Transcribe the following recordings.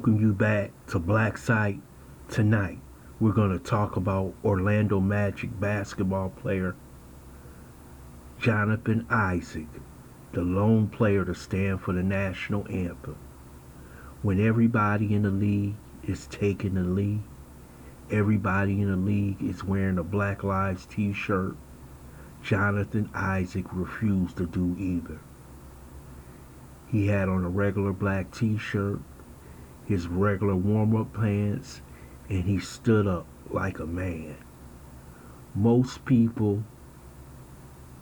welcome you back to Black Site. Tonight, we're going to talk about Orlando Magic basketball player Jonathan Issac, the lone player to stand for the national anthem. When everybody in the league is taking the lead, everybody in the league is wearing a Black Lives t-shirt, Jonathan Issac refused to do either. He had on a regular black t-shirt, his regular warm-up pants, and he stood up like a man. Most people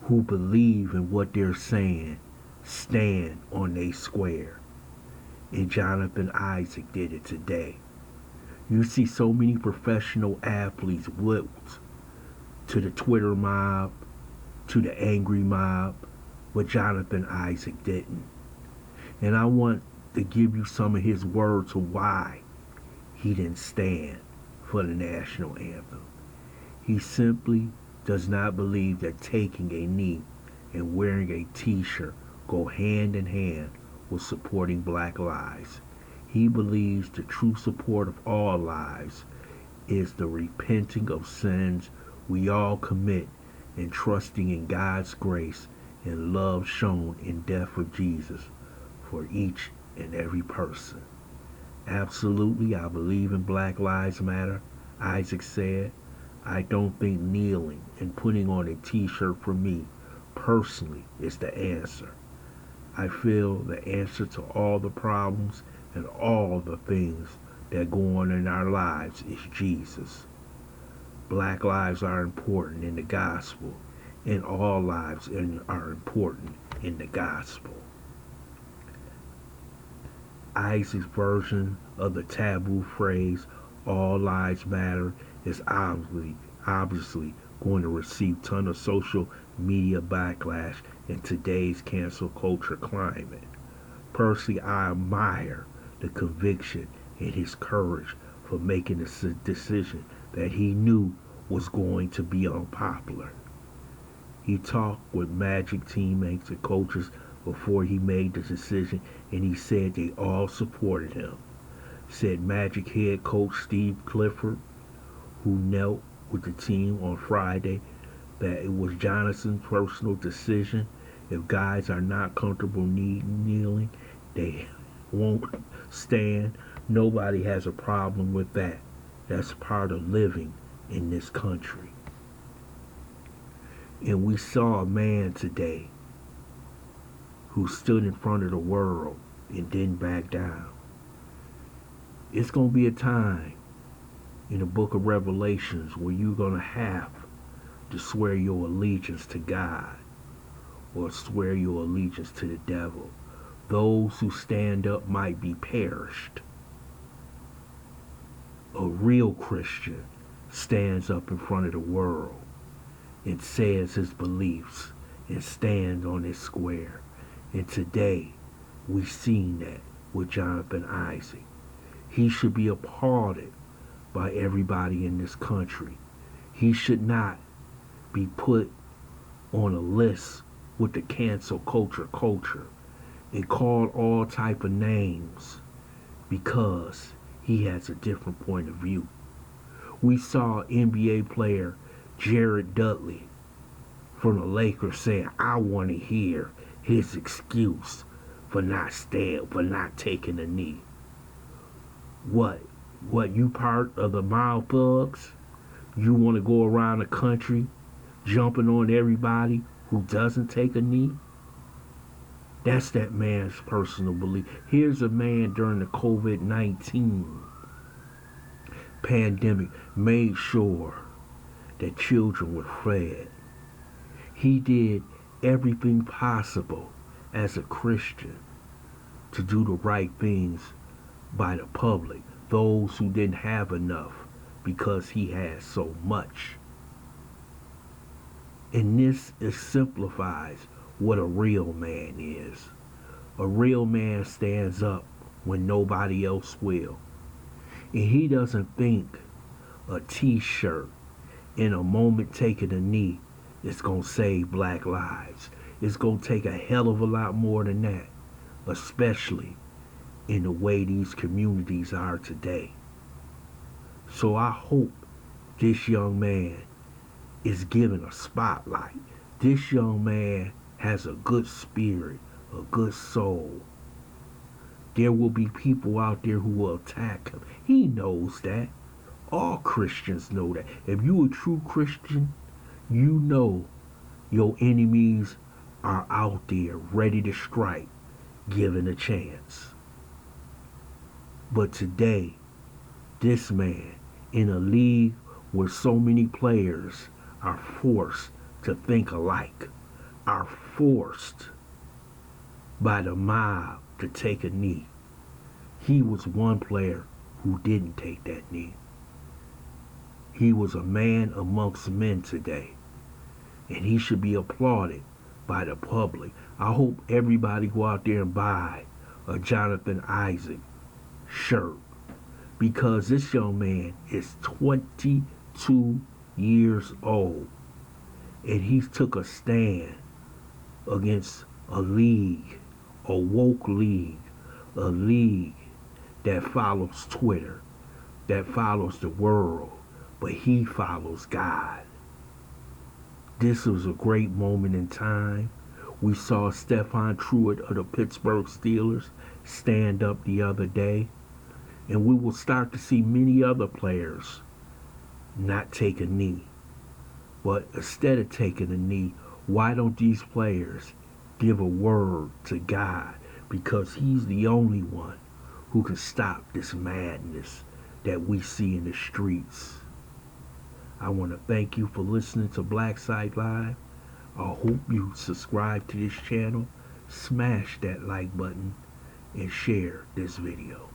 who believe in what they're saying stand on their square. And Jonathan Issac did it today. You see so many professional athletes whipped to the Twitter mob, to the angry mob, but Jonathan Issac didn't. And I want to give you some of his words of why he didn't stand for the national anthem. He simply does not believe that taking a knee and wearing a t-shirt go hand in hand with supporting black lives. He believes the true support of all lives is the repenting of sins we all commit and trusting in God's grace and love shown in death of Jesus for each and every person. Absolutely, I believe in Black Lives Matter, Issac said. I don't think kneeling and putting on a t-shirt for me personally is the answer. I feel the answer to all the problems and all the things that go on in our lives is Jesus. Black lives are important in the gospel, and all lives are important in the gospel. Isaac's version of the taboo phrase, all lives matter, is obviously going to receive a ton of social media backlash in today's cancel culture climate. Personally, I admire the conviction and his courage for making a decision that he knew was going to be unpopular. He talked with Magic teammates and coaches before he made the decision, and he said they all supported him. Said Magic head coach Steve Clifford, who knelt with the team on Friday, that it was Jonathan's personal decision. If guys are not comfortable kneeling, they won't stand. Nobody has a problem with that. That's part of living in this country. And we saw a man today who stood in front of the world and didn't back down. It's going to be a time in the book of Revelations where you're going to have to swear your allegiance to God or swear your allegiance to the devil. Those who stand up might be perished. A real Christian stands up in front of the world and says his beliefs and stands on his square. And today, we've seen that with Jonathan Issac. He should be applauded by everybody in this country. He should not be put on a list with the cancel culture and called all type of names because he has a different point of view. We saw NBA player Jared Dudley from the Lakers saying, I want to hear his excuse for not taking a knee. What, you part of the Mild Thugs? You want to go around the country jumping on everybody who doesn't take a knee? That's that man's personal belief. Here's a man during the COVID-19 pandemic made sure that children were fed. He did everything possible as a Christian to do the right things by the public, those who didn't have enough because he had so much. And this simplifies what a real man is. A real man stands up when nobody else will. And he doesn't think a t-shirt in a moment taking a knee is going to save black lives. It's going to take a hell of a lot more than that, especially in the way these communities are today. So I hope this young man is given a spotlight. This young man has a good spirit, a good soul. There will be people out there who will attack him. He knows that. All Christians know that. If you a true Christian, you know your enemies are out there ready to strike, given a chance. But today, this man, in a league where so many players are forced to think alike, are forced by the mob to take a knee. He was one player who didn't take that knee. He was a man amongst men today, and he should be applauded by the public. I hope everybody go out there and buy a Jonathan Isaac shirt, because this young man is 22 years old, and he took a stand against a league, a woke league, a league that follows Twitter, that follows the world, but he follows God. This was a great moment in time. We saw Stephon Truitt of the Pittsburgh Steelers stand up the other day, and we will start to see many other players not take a knee. But instead of taking a knee, why don't these players give a word to God? Because he's the only one who can stop this madness that we see in the streets. I want to thank you for listening to Black Site Live. I hope you subscribe to this channel, smash that like button, and share this video.